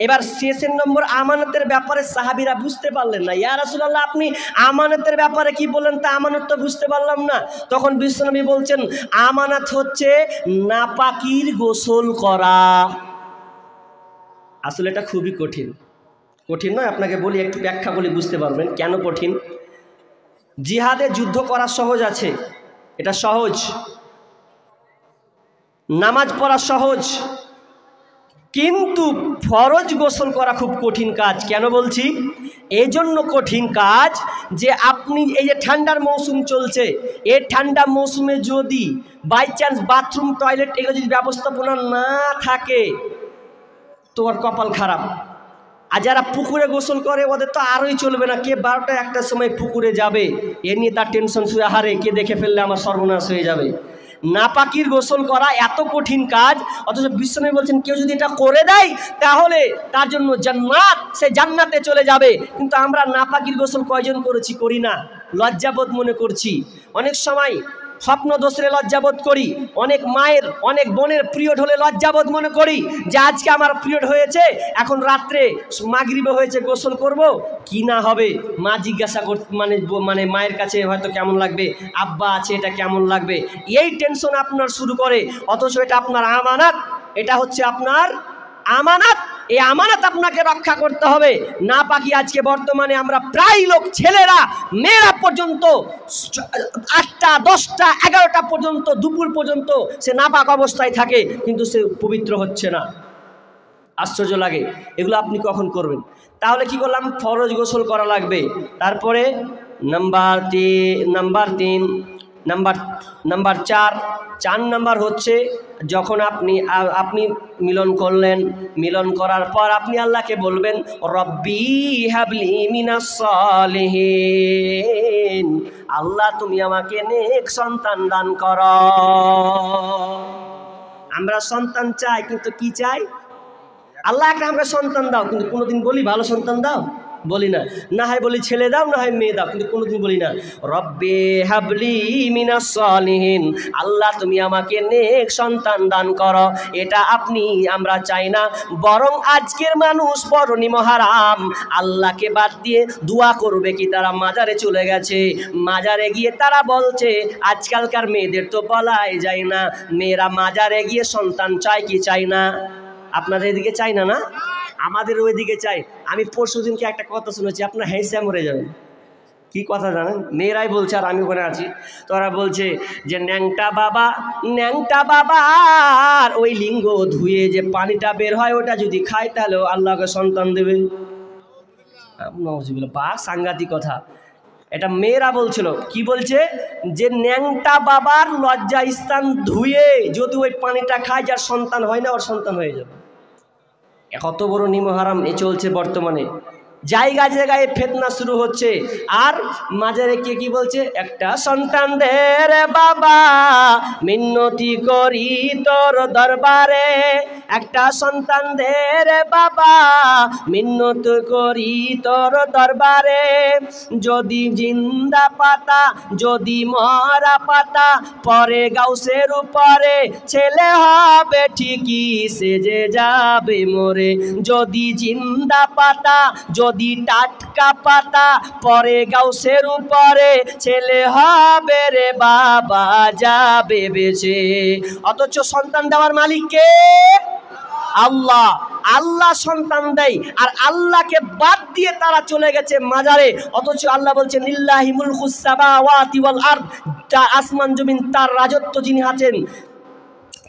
এবার শেষের নম্বর আমানতের ব্যাপারে সাহাবীরা বুঝতে পারলেন না। ইয়া রাসূলুল্লাহ, আপনি আমানতের ব্যাপারে কি বলেন? তা আমানত তো বুঝতে পারলাম না। তখন বিশ্বনবী বলছেন, আমানত হচ্ছে নাপাকির গোসল করা। আসলে এটা খুবই কঠিন। কঠিন নয়, আপনাকে বলি, একটু ব্যাখ্যা বলি, বুঝতে পারবেন কেন কঠিন। জিহাদে যুদ্ধ করা সহজ আছে, এটা সহজ। নামাজ পড়া সহজ, কিন্তু ফরজ গোসল করা খুব কঠিন কাজ। কেন বলছি? এই জন্য কঠিন কাজ যে আপনি এই যে ঠান্ডার মৌসুম চলছে, এই ঠান্ডা মৌসুমে যদি বাই চান্স বাথরুম টয়লেট এগুলো যদি ব্যবস্থাপনা না থাকে তো ওর কপাল খারাপ। আর যারা পুকুরে গোসল করে ওদের তো আরোই চলবে না। কে 12টা 1টার সময় পুকুরে যাবে এ নিয়ে তার টেনশন শুয়ে, হারে কে দেখে ফেললে আমার সর্বনাশ হয়ে যাবে। নাপাকির গোসল করা এত কঠিন কাজ, অথচ বিশ্বনবী বলছেন কেউ যদি এটা করে দেয় তাহলে তার জন্য জান্নাত, সে জান্নাতে চলে যাবে। কিন্তু আমরা নাপাকির গোসল কয়জন করেছি? করি না, লজ্জাবোধ মনে করছি। অনেক সময় স্বপ্ন দোষে লজ্জাবোধ করি, অনেক মায়ের অনেক বোনের পিরিয়ড হলে লজ্জাবোধ মনে করি যে আজকে আমার পিরিয়ড হয়েছে, এখন রাত্রে মাগরিবে হয়েছে, গোসল করব কি না হবে। মা জিজ্ঞাসা কর মানে মায়ের কাছে হয়তো কেমন লাগবে, আব্বা আছে এটা কেমন লাগবে, এই টেনশন আপনার শুরু করে। অথচ এটা আপনার আমানত, এটা হচ্ছে আপনার আমানত। এই আমানত আপনাকে রক্ষা করতে হবে। নাপাকি আজকে বর্তমানে আমরা প্রায় লোক, ছেলেরা মেয়েরা পর্যন্ত 8টা 10টা 11টা পর্যন্ত, দুপুর পর্যন্ত সে নাপাক অবস্থায় থাকে, কিন্তু সে পবিত্র হচ্ছে না। আশ্চর্য লাগে। এগুলো আপনি কখন করবেন? তাহলে কি করলাম? ফরজ গোসল করা লাগবে। তারপরে নাম্বার 4 নাম্বার হচ্ছে যখন আপনি মিলন করলেন, মিলন করার পর আপনি আল্লাহকে বলবেন, রব্বি হাবলি মিনাস সালিহিন, আল্লাহ তুমি আমাকে নেক সন্তান দান করো। আমরা সন্তান চাই, কিন্তু কি চাই? আল্লাহ একটা আমাকে সন্তান দাও, কিন্তু কোনোদিন বলি ভালো সন্তান দাও? বলি না। না হয় বলি ছেলে দাও, না হয় মেয়ে দাও, কিন্তু কোনোদিন বলি না রব্বি হাবলি মিনাস সালিহিন, আল্লাহ তুমি আমাকে নেক সন্তান দান করো। এটা আমরা চাই না। বরং আজকের মানুষ বড় নিমহারাম, আল্লাহকে বাদ দিয়ে দোয়া করবে কি? তারা মাজারে চলে গেছে। মাজারে গিয়ে তারা বলছে, আজকালকার মেয়েদের তো বলাই যায় না, মেয়েরা মাজারে গিয়ে সন্তান চায় কি চাই না? আপনাদের এদিকে চাই না? না, আমাদের ওইদিকে চাই। আমি পরশুদিনকে একটা কথা শুনেছি, আপনার হেসে মরে যাবেন। কি কথা জানেন? মেয়েরাই বলছে, আর আমি ওখানে আছি, তোরা বলছে যে ন্যাংটা বাবার ওই লিঙ্গ ধুয়ে যে পানিটা বের হয় ওটা যদি খায় তাহলে আল্লাহকে সন্তান দেবে। বা সাংঘাতিক কথা। এটা মেয়েরা বলছিল। কি বলছে? যে ন্যাংটা বাবার লজ্জা স্থান ধুয়ে যদি ওই পানিটা খায়, যার সন্তান হয় না ওর সন্তান হয়ে যাবে। কত বড় নিমহারাম এ চলছে বর্তমানে। জায়গায় জায়গায় ফিতনা শুরু হচ্ছে। আর মাজারে কে কি বলছে? একটা সন্তান দে রে বাবা, মিন্নতি করি তোর দরবারে, একটা সন্তান দে রে বাবা, মিন্নত করি তোর দরবারে। যদি জিন্দা পাতা, যদি মরা পাতা, পরে গাউসের উপরে, ছেলে হবে ঠিকই সেজে যাবে মরে। যদি জিন্দা পাতা, যদি টাটকা পাতা, পরে গাউসের উপরে, ছেলে হবে রে বাবা যাবে বেঁচে। অথচ সন্তান দেওয়ার মালিক কে? আল্লাহ। আল্লাহ সন্তান দেয়, আর আল্লাহকে বাদ দিয়ে তারা চলে গেছে মাজারে। অথচ আল্লাহ বলছেন, লিল্লাহি মুলকুস সামাওয়াতি ওয়াল আরদ, আসমান জমিন তার রাজত্ব যিনি আছেন,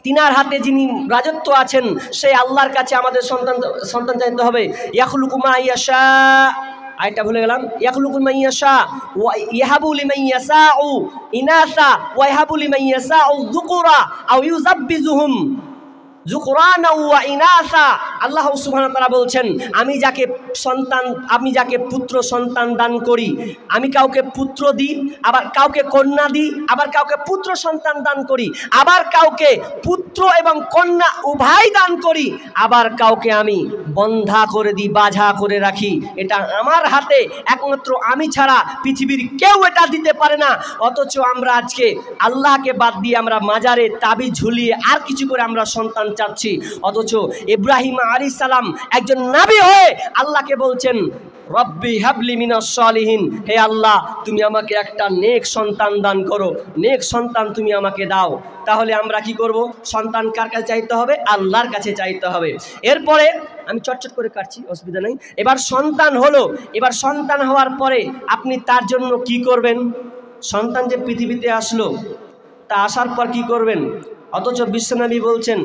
তিনার হাতে যিনি রাজত্ব আছেন, সেই আল্লাহর কাছে আমাদের সন্তান চাইতে হবে। ইয়াখলুকু মা ইয়াশা, আয়াতটা ভুলে গেলাম। ইয়াখলুকু মা ইয়াশা ওয়া ইয়াহাবু লিমান ইয়াশাউ ইনাসা ওয়া ইয়াহাবু লিমান ইয়াশাউ যুকুরা আও ইউযাব্বিজুহুম যুকরানা ওয়া ইনাসা। আল্লাহ সুবহানাহু ওয়া তাআলা বলছেন, আমি যাকে পুত্র সন্তান দান করি, আমি কাউকে পুত্র দিই, আবার কাউকে কন্যা দিই, আবার কাউকে পুত্র সন্তান দান করি, আবার কাউকে পুত্র এবং কন্যা উভয় দান করি, আবার কাউকে আমি বন্ধা করে দিই, বাঝা করে রাখি। এটা আমার হাতে, একমাত্র আমি ছাড়া পৃথিবীর কেউ এটা দিতে পারে না। অথচ আমরা আজকে আল্লাহকে বাদ দিয়ে আমরা মাজারে তাবিজ ঝুলিয়ে আর কিছু করে আমরা সন্তান চাচ্ছি, অথচ ইব্রাহিম আলাইহিস সালাম একজন নবী হয়ে আল্লাহকে বলছেন রব্বি হাবলি মিনাস সালিহিন, হে আল্লাহ তুমি আমাকে একটা নেক সন্তান দান করো, নেক সন্তান তুমি আমাকে দাও। তাহলে আমরা কি করব? সন্তান কার কাছে চাইতে হবে? আল্লাহর কাছে চাইতে হবে। এরপরে আমি চটচট করে কাটছি, অসুবিধা নেই। এবার সন্তান হলো, এবার সন্তান হওয়ার পরে আপনি তার জন্য কি করবেন? সন্তান যে পৃথিবীতে আসলো, তা আসার পর কি করবেন? অথচ বিশ্বনবী বলছেন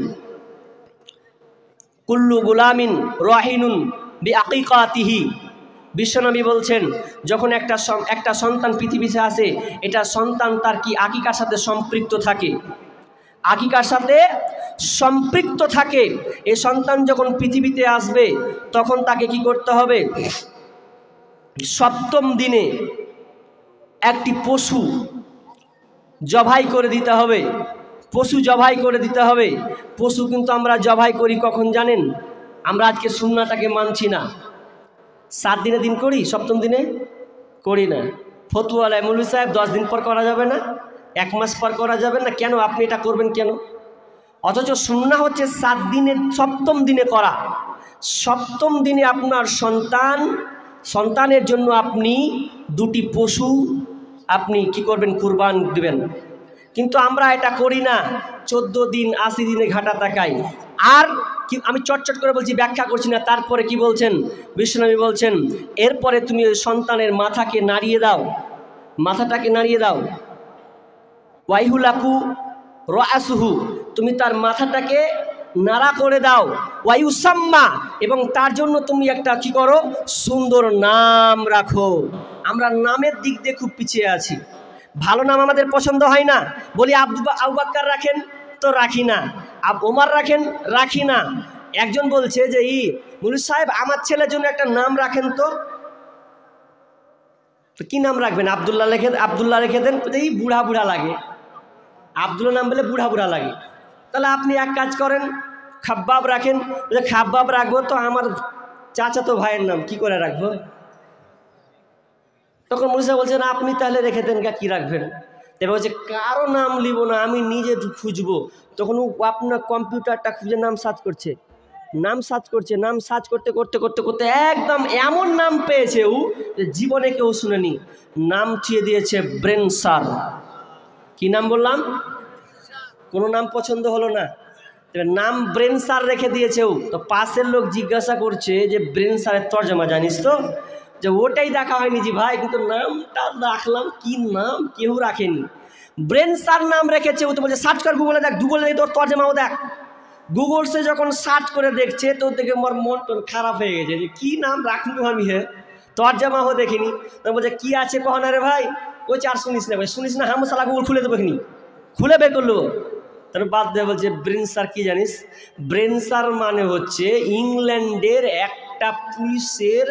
কুল্লু গুলামিন রাহিনুন বিআকিকাতিহি। বিশ্বনবী বলছেন যখন একটা সন্তান পৃথিবীতে আসে, এটা সন্তান তার কি আকিকার সাথে সম্পৃক্ত থাকে, আকিকার সাথে সম্পৃক্ত থাকে। এই সন্তান যখন পৃথিবীতে আসবে তখন তাকে কি করতে হবে? সপ্তম দিনে একটি পশু জবাই করে দিতে হবে, পশু জবাই করে দিতে হবে। পশু কিন্তু আমরা জবাই করি কখন জানেন? আমরা আজকে সুন্নাহটাকে মানছি না, 7 দিনে দিন করি, সপ্তম দিনে করি না। ফতুয়ালায় মৌলভী সাহেব 10 দিন পর করা যাবে না, 1 মাস পর করা যাবে না, কেন আপনি এটা করবেন কেন? অথচ সুন্নাহ হচ্ছে 7 দিনে সপ্তম দিনে করা। সপ্তম দিনে আপনার সন্তানের জন্য আপনি 2টি পশু আপনি কি করবেন? কুরবান দিবেন। কিন্তু আমরা এটা করি না, 14 দিন 80 দিনে ঘাটা তাকাই। আর কি আমি চটচট করে বলছি, ব্যাখ্যা করছি না। তারপরে কি বলছেন বিশ্বনবী? বলছেন এরপরে তুমি ওই সন্তানের মাথাকে নাড়িয়ে দাও, মাথাটাকে নাড়িয়ে দাও। ওয়াইহুলাকু রাসুহু, তুমি তার মাথাটাকে নাড়া করে দাও। ওয়ায়ুসাম্মা, এবং তার জন্য তুমি একটা কি করো? সুন্দর নাম রাখো। আমরা নামের দিক দিয়ে খুব পিছিয়ে আছি। ভালো নাম আমাদের পছন্দ হয় না, বলি আবু বকর রাখেন তো রাখি না, ওমর রাখেন, রাখি না। একজন বলছে যে মৌলভী সাহেব আমার ছেলের জন্য একটা নাম রাখেন তো কি নাম রাখবেন? আব্দুল্লাহ রেখে দেন। এই বুড়া বুড়া লাগে, আব্দুল্লাহ নাম বলে বুড়া বুড়া লাগে। তাহলে আপনি এক কাজ করেন, খাব্বাব রাখেন। খাব্বাব রাখবো তো আমার চাচাতো ভাইয়ের নাম কি করে রাখবো? তখন মুসা বলছেন আপনি তাহলে রেখে দেন, কি রাখবেন? এবার বলছে কারো নাম লিব না, আমি নিজে খুঁজবো। তখন আপনার কম্পিউটারটা খুঁজে নাম সার্চ করছে, নাম সার্চ করতে করতে করতে করতে একদম এমন নাম পেয়েছে জীবনে কেউ শুনেনি। নাম চেয়ে দিয়েছে ব্রেনসার। কি নাম বললাম? কোনো নাম পছন্দ হলো না, নাম ব্রেনসার রেখে দিয়েছে। তো পাশের লোক জিজ্ঞাসা করছে যে ব্রেনসারের তর্জমা জানিস তো? যে ওটাই দেখা হয়নি জি ভাই, কিন্তু নামটা রাখলাম, কি নাম কেউ রাখেনি। ব্রেনসার নাম রেখেছে। ও তো বলছে সার্চ কর গুগলে, দেখ গুগলে তোর তর্জমাও দেখ। গুগল সে যখন সার্চ করে দেখছে তো দেখে মোর মন খারাপ হয়ে গেছে যে কি নাম রাখলু আমি, হে তর্জমাও দেখিনি। তো বলছে কি আছে কহ না রে ভাই? ওই আর শুনিস না ভাই, শুনিস না, হামসালা গুগল খুলে দেবো, খুলে বের করলো। তারপর বাদ দেয় বলছে ব্রেনসার কি জানিস? ব্রেনসার মানে হচ্ছে ইংল্যান্ডের একটা পুলিশের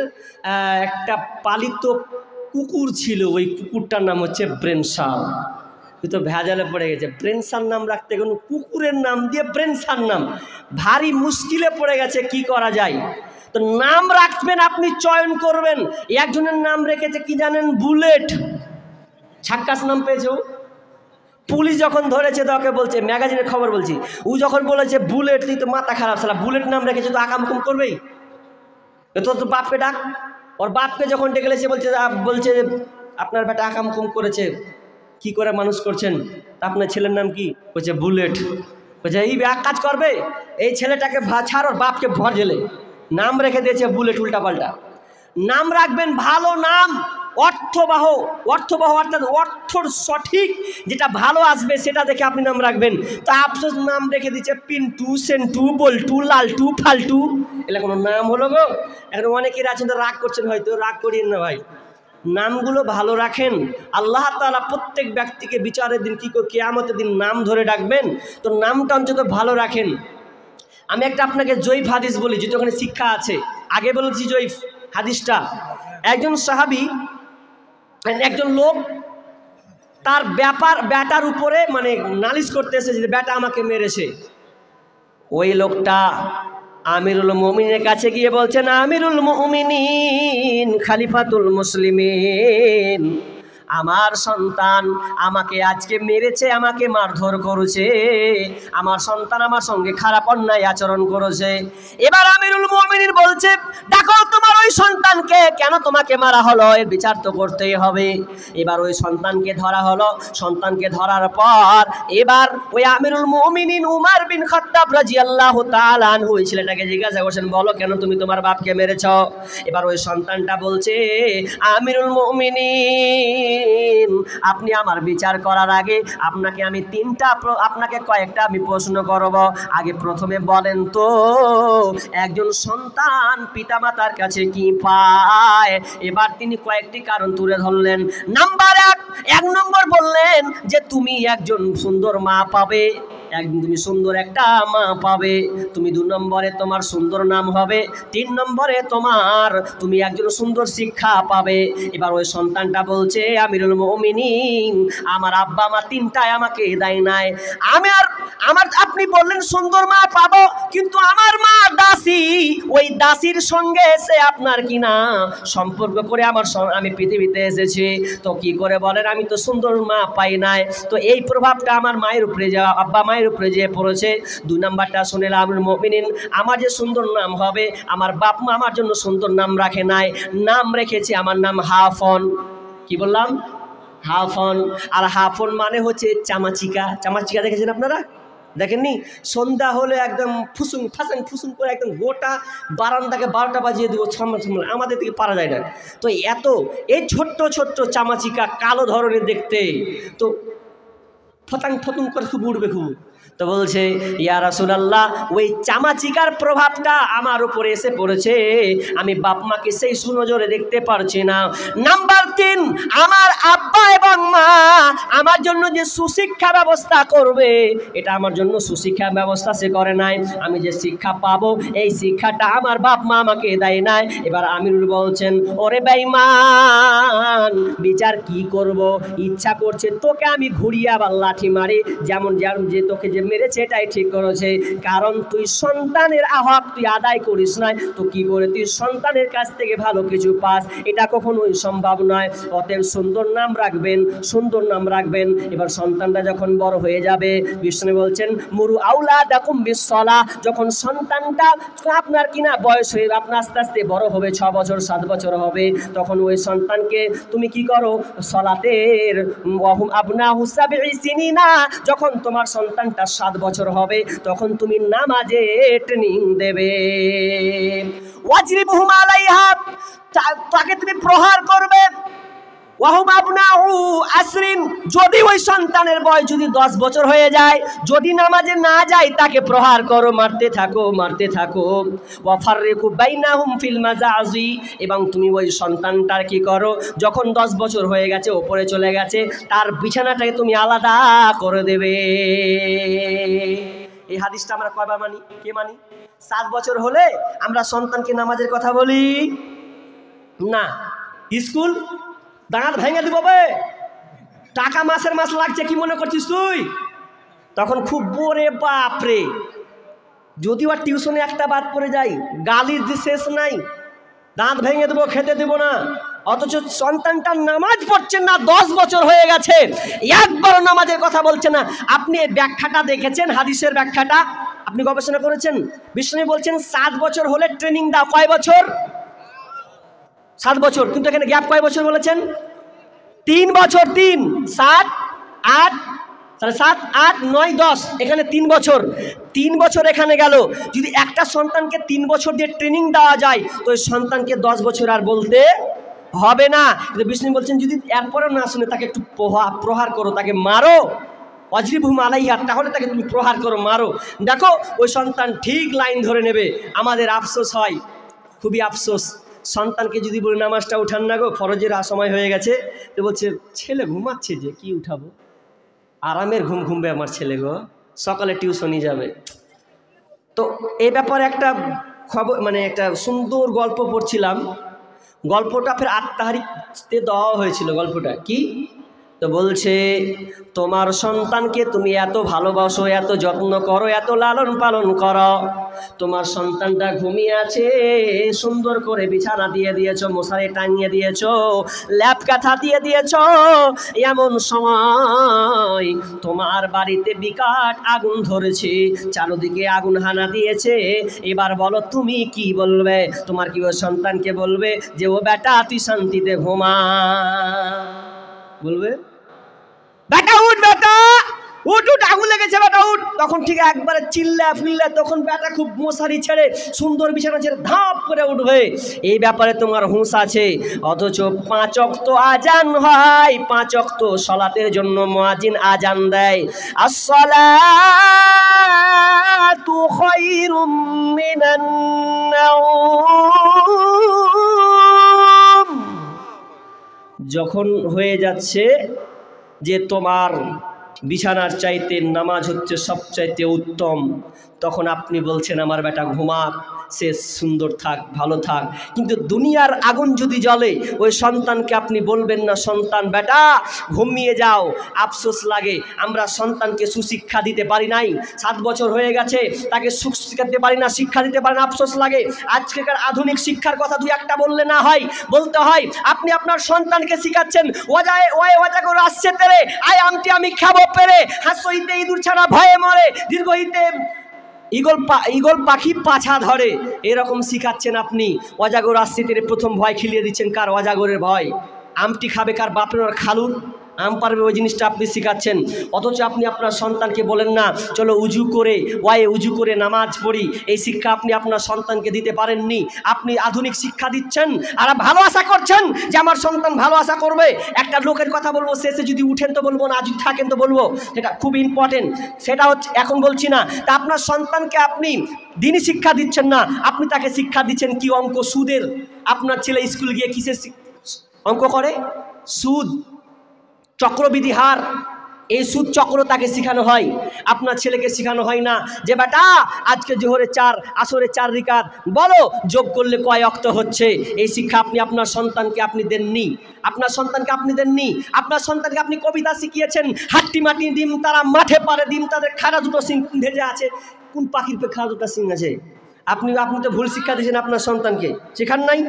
একটা পালিত কুকুর ছিল, ওই কুকুরটার নাম হচ্ছে ব্রেনসার। তো ভেজালে পড়ে গেছে, ব্রেনসার নাম রাখতে কোনো কুকুরের নাম দিয়ে ব্রেনসার নাম, ভারী মুশকিলে পড়ে গেছে, কি করা যায়? তো নাম রাখবেন, আপনি চয়ন করবেন। একজনের নাম রেখেছে কি জানেন? বুলেট। ছাক্কাস নাম পেয়েছে। পুলিশ যখন ধরেছে তাকে বলছে, ম্যাগাজিনের খবর বলছি, ও যখন বলেছে বুলেট, তুই তো মাথা খারাপ, সালা বুলেট নাম রেখেছে তো আকামকুম করবেই। তো বাপকে ডাক। ওর বাপকে যখন ডেকে এসে বলছে আপনার বেটা আকামকুম করেছে, কি করে মানুষ করছেন? আপনার ছেলের নাম কি? বলছে বুলেট। বলছে এই এক কাজ করবে, এই ছেলেটাকে ছাড়, ওর বাপকে ভর জেলে। নাম রেখে দিয়েছে বুলেট, উল্টাপাল্টা নাম রাখবেন। ভালো নাম, অর্থবহ অর্থাৎ অর্থর সঠিক যেটা ভালো আসবে সেটা দেখে আপনি নাম রাখবেন। তো আফসোস নাম রেখে দিচ্ছে পিন্টু, সেন্টু, বল্টু, লালটু, ফালটু। এগুলো কোনো নাম হলো গো? এখন অনেকের আছেন তো রাগ করছেন, হয়তো রাগ করিয়েন না ভাই, নামগুলো ভালো রাখেন। আল্লাহ তাআলা প্রত্যেক ব্যক্তিকে বিচারের দিন কি করে, কিয়ামতের দিন নাম ধরে ডাকবেন, তো নামটা অন্তত ভালো রাখেন। আমি একটা আপনাকে জয়ীফ হাদিস বলি, যেটা ওখানে শিক্ষা আছে। আগে বলেছি জয়ীফ হাদিসটা। একজন সাহাবী, একজন লোক তার বেটার উপরে মানে নালিশ করতে এসেছে যে বেটা আমাকে মেরেছে। ওই লোকটা আমিরুল মুমিনের কাছে গিয়ে বলছেন, আমিরুল মুমিনিন, খলিফাতুল মুসলিমিন, আমার সন্তান আমাকে আজকে মেরেছে, আমাকে মারধর করেছে, আমার সন্তান আমার সঙ্গে খারাপ অন্যায় আচরণ করেছে। এবার আমিরুল মুমিনিন বলছে, দেখো তোমার ওই সন্তানকে, কেন তোমাকে মারা হলো, এর বিচার তো করতেই হবে। এবার ওই সন্তানকে ধরা হলো। সন্তানকে ধরার পর এবার ওই আমিরুল মুমিনিন উমর বিন খাত্তাব রাদিয়াল্লাহু তাআলা আনহু ওই ছেলেটাকে জিজ্ঞাসা করছেন, বলো কেন তুমি তোমার বাপকে মেরেছ? এবার ওই সন্তানটা বলছে, আমিরুল মুমিনিন, আপনি আমার বিচার করার আগে আপনাকে কয়েকটা আমি প্রশ্ন করব। আগে প্রথমে বলেন তো, একজন সন্তান পিতামাতার কাছে কি পায়? এবার তিনি কয়েকটি কারণ তুলে ধরলেন। নাম্বার এক নম্বর বললেন যে তুমি একজন সুন্দর মা পাবে, তুমি সুন্দর একটা মা পাবে। তুমি 2 নম্বরে তোমার সুন্দর নাম হবে। 3 নম্বরে তুমি একজন সুন্দর শিক্ষা পাবে। এবার ওই সন্তানটা বলছে, আমিরুল মুমিনিন, আমার আব্বা মা 3টাই আমাকে দেয় নাই। আপনি বললেন সুন্দর মা পাবো, কিন্তু আমার মা দাসী, ওই দাসীর সঙ্গে এসে আপনার কিনা সম্পর্ক করে আমি পৃথিবীতে এসেছি। তো কি করে বলেন, আমি তো সুন্দর মা পাই নাই। তো এই প্রভাবটা আমার মায়ের উপরে আব্বা মায়ের উপরে যে পড়েছে। 2 নাম্বারটা শুনেলাম, আমিরুল মুমিনিন, আমার যে সুন্দর নাম হবে, আমার বাপ মা আমার জন্য সুন্দর নাম রাখে নাই, নাম রেখেছে আমার নাম হাফন। কি বললাম? হাফন। আর হাফন মানে হচ্ছে চামাচিকা। চামাচিকা দেখেছেন আপনারা? দেখেননি? সন্ধ্যা হলে একদম ফুসুং করে একদম গোটা বারান্দাকে 12টা বাজিয়ে দেবো। আমাদের দিকে পারা যায় না। তো এই ছোট্ট ছোট্ট চামাচিকা, কালো ধরনের দেখতে, তো ফতুং করে খুব উঠবে খুব। তো বলছে, ইয়া রাসূলুল্লাহ, ওই চামাচিকার প্রভাবটা আমার উপরে এসে পড়েছে, আমি বাপ মাকে সেই সুনজরে দেখতে পারছি না। নাম্বার 3, আমার আব্বা এবং মা আমার জন্য যে সুশিক্ষা ব্যবস্থা করবে, এটা আমার জন্য সুশিক্ষা ব্যবস্থা সে করে নাই। আমি যে শিক্ষা পাবো, এই শিক্ষাটা আমার বাপ মা আমাকে দেয় নাই। এবার আমিরুল বলছেন, ওরে বেঈমান, বিচার কি করব? ইচ্ছা করছে তোকে আমি ঘুরিয়ে আবার লাঠি মারি, যেমন যে তোকে যে মেরেছে এটাই ঠিক করেছে। কারণ তুই সন্তানের হক তুই আদায় করিস না, তো কি করে তুই সন্তানের কাছ থেকে ভালো কিছু পাস? এটা কখনোই সম্ভব নয়। অতএব সুন্দর নাম রাখবেন। এবার সন্তানটা যখন বড় হয়ে যাবে, বিষ্ণু বলছেন, মুরু আউলাদাকুম বিসসালাহ, যখন সন্তানটা আপনার কিনা বয়স হয়ে আপনার আস্তে আস্তে বড় হবে, 6 বছর 7 বছর হবে, তখন ওই সন্তানকে তুমি কি করো? সলাতের ওয়াহুম আবনাহু সাবঈ সিনিনা, যখন তোমার সন্তানটা 7 বছর হবে, তখন তুমি নামাজে ট্রেনিং দেবে। ওয়াজরিবহুম আলাইহা, তাকে তুমি প্রহার করবে। ওয়াহুম আবনাহু আসরিন, যদি ওই সন্তানের বয়স যদি 10 বছর হয়ে যায়, যদি নামাজে না যায়, তাকে প্রহার করো, মারতে থাকো। ওয়াফাররিকু বাইনাহুম ফিল মাজাজি, এবং তুমি ওই সন্তানটার কি করো, যখন 10 বছর হয়ে গেছে, ওপরে চলে গেছে, তার বিছানাটাকে তুমি আলাদা করে দেবে। এই হাদিসটা আমরা কয়বার মানি? কে মানি? 7 বছর হলে আমরা সন্তানকে নামাজের কথা বলি না। স্কুল দাঁত ভেঙে দিব, টাকা মাসের মাস লাগছে, কি মনে করছিস তুই? তখন খুব বোরে বাপরে, যদিও আর টিউশনে একটা বাদ পড়ে যাই, গালির যে শেষ নাই, দাঁত ভেঙে দেবো, খেতে দেবো না। অথচ সন্তানটা নামাজ পড়ছেন না, 10 বছর হয়ে গেছে, একবারও নামাজের কথা বলছে না। আপনি এই ব্যাখ্যাটা দেখেছেন? হাদিসের ব্যাখ্যাটা আপনি গবেষণা করেছেন? বিষ্ণু বলছেন 7 বছর হলে ট্রেনিং দাও। কয় বছর? 7 বছর। কিন্তু এখানে গ্যাপ কয় বছর বলেছেন? 3 বছর। 3 7 8 7 8 9 10, এখানে 3 বছর। 3 বছর এখানে গেল। যদি একটা সন্তানকে 3 বছর দিয়ে ট্রেনিং দেওয়া যায়, তো ওই সন্তানকে 10 বছর আর বলতে হবে না। কিন্তু বিষ্ণু বলছেন, যদি এরপরেও না শুনে, তাকে একটু প্রহার করো, তাকে মারো। ওয়াজরিবহুম আলাইহা, তাহলে তাকে তুমি প্রহার করো, মারো। দেখো ওই সন্তান ঠিক লাইন ধরে নেবে। আমাদের আফসোস হয়, খুবই আফসোস, সন্তানকে যদি বলি নামাজটা উঠান না গো, ফরজের সময় হয়ে গেছে, তো বলছে ছেলে ঘুমাচ্ছে, যে কি উঠাবো, আরামের ঘুম ঘুমবে আমার ছেলে গো, সকালে টিউশনই যাবে। তো এই ব্যাপারে একটা খবর, মানে একটা সুন্দর গল্প পড়ছিলাম। গল্পটা ফের 8 তারিখে দেওয়া হয়েছিল। গল্পটা কি? তো বলছে তোমার সন্তানকে তুমি এত ভালোবাসো, এত যত্ন করো, এত লালন পালন করো, তোমার সন্তানটা ঘুমিয়ে আছে, সুন্দর করে বিছানা দিয়ে দিয়েছো, মশারি টাঙিয়ে দিয়েছো, ল্যাপ কাঁথা দিয়ে দিয়েছো, এমন সময় তোমার বাড়িতে বিকট আগুন ধরেছে, চারদিকে আগুন হানা দিয়েছে, এবার বলো তুমি কি বলবে? তোমার কি ওই সন্তানকে বলবে যে ও বেটা তুই শান্তিতে ঘুমা? বলবে বেটা উঠ, বেটা উঠ, উঠ আগুন লেগেছে, বেটা উঠ। তখন ঠিক একবারে চিল্লা ফিল্লা, তখন বেটা খুব মশারি ছেড়ে সুন্দর বিছানা ছেড়ে ধাপ করে উঠবে। এই ব্যাপারে তোমার হুঁশ আছে। অথচ 5 ওয়াক্ত আজান হয়, 5 ওয়াক্ত সালাতের জন্য মুয়াজ্জিন আজান দেয়, আসসালাতু খায়রুম মিনান নাওম। যখন হয়ে যাচ্ছে যে তোমার বিছানার চাইতে নামাজ হচ্ছে সবচাইতে উত্তম, তখন আপনি বলছেন আমার বেটা ঘুমাক, সে সুন্দর থাক, ভালো থাক। কিন্তু দুনিয়ার আগুন যদি জ্বলে, ওই সন্তানকে আপনি বলবেন না সন্তান বেটা ঘুমিয়ে যাও। আফসোস লাগে আমরা সন্তানকে সুশিক্ষা দিতে পারি নাই, 7 বছর হয়ে গেছে, তাকে সুশিক্ষা দিতে পারি না, শিক্ষা দিতে পারি না, আফসোস লাগে। আজকেকার আধুনিক শিক্ষার কথা দুই একটা বললে না হয়, বলতে হয় আপনি আপনার সন্তানকে শিখাচ্ছেন ওয়াজা করে আসছে তেরে আয় আমটি আমি খাবো পেরে, হাস্য হইতে ইঁদুর ছাড়া ভয়ে মরে, দীর্ঘ হইতে ঈগল পাখি পাছা ধরে, এরকম শিখাচ্ছেন আপনি। অজাগর আসছে তেরে প্রথম ভয় খিলিয়ে দিচ্ছেন কার? অজাগরের ভয়। আমটি খাবে কার? বাপের আর খালুর আম পারবে, ওই জিনিসটা আপনি শিখাচ্ছেন। অথচ আপনি আপনার সন্তানকে বলেন না চলো উজু করে নামাজ পড়ি, এই শিক্ষা আপনি আপনার সন্তানকে দিতে পারেননি। আপনি আধুনিক শিক্ষা দিচ্ছেন আর ভালো আশা করছেন যে আমার সন্তান ভালো আশা করবে। একটা লোকের কথা বলবো, শেষে যদি উঠেন তো বলবো না, যদি থাকেন তো বলবো, সেটা খুব ইম্পর্টেন্ট। সেটা হচ্ছে এখন বলছি না, তা আপনার সন্তানকে আপনি দিনই শিক্ষা দিচ্ছেন না, আপনি তাকে শিক্ষা দিচ্ছেন কি? অঙ্ক, সুদের। আপনার ছেলে স্কুল গিয়ে কিসের অঙ্ক করে? সুদ, চক্রবৃদ্ধি হার, এই সুদ চক্র তাকে শেখানো হয়। আপনার ছেলেকে শেখানো হয় না যে বেটা আজকে জোহরে 4, আসরে 4 রিকাত, বলো যোগ করলে কয় ওয়াক্ত হচ্ছে। এই শিক্ষা আপনি আপনার সন্তানকে আপনি দেননি। আপনার সন্তানকে আপনি কবিতা শিখিয়েছেন, হাট্টি মাটি ডিম তারা মাঠে পারে ডিম, তাদের খাড়া দুটো সিং ভেজে আছে। কোন পাখির পে খাড়া দুটো সিং আছে? আপনি তো ভুল শিক্ষা দিয়েছেন আপনার সন্তানকে, শেখান নাই।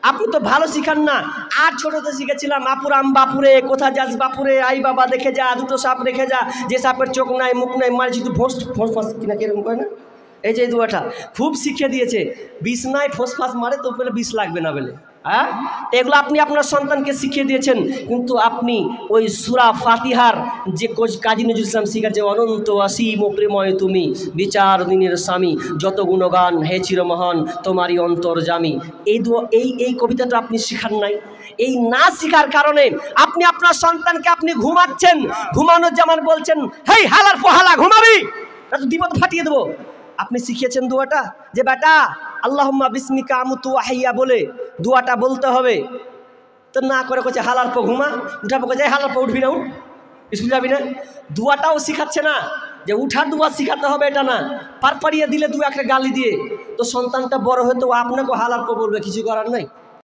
আপনি তো ভালো শিখান না। আর ছোটতে শিখেছিলাম আপুর আম বাপুরে, কোথা যাস বাপুরে, আই বাবা দেখে যা, দুটো সাপ রেখে যা, যে সাপের চোখ নাই মুখ নাই মারি শুধু ফোঁস ফাঁস কিনা কিরকম করে না, এই যে এই দুয়াটা খুব শিখিয়ে দিয়েছে। বিষ নাই ফোঁস ফাঁস মারে তো বলে বিষ লাগবে না বলে, হ্যাঁ এগুলো আপনি আপনার সন্তানকে শিখিয়ে দিয়েছেন। কিন্তু আপনি ওই সূরা ফাতিহার যে কাজী নজরুল ইসলাম শিখাচ্ছে, অনন্ত অসীম প্রেময় তুমি বিচার দিনের স্বামী, যত গুণগান হে চিরমহান তোমারই অন্তর্যামী, এই কবিতাটা আপনি শিখান নাই। এই না শিখার কারণে আপনি আপনার সন্তানকে আপনি ঘুমাচ্ছেন, ঘুমানোর যেমন বলছেন হেই হালার পোহালা ঘুমাবি, তা তো বিপদ ফাটিয়ে দেবো। আপনি শিখিয়েছেন দোয়াটা যে বেটা আল্লাহুম্মা বিসমিকা আমুতু ওয়াহিয়া বলে দোয়াটা বলতে হবে, তো না করে কোচে হালার পো ঘুমা, উঠাবো কোচে হালার পো উঠবি না, উঠ স্কুল যাবি না। দোয়াটাও শিখাচ্ছে না যে উঠার দোয়া শিখাতে হবে, এটা না। পার পাড়িয়ে দিলে 2 একটা গালি দিয়ে তো সন্তানটা বড় হয়তো আপনাকে হালার পো বলবে, কিছু করার নাই।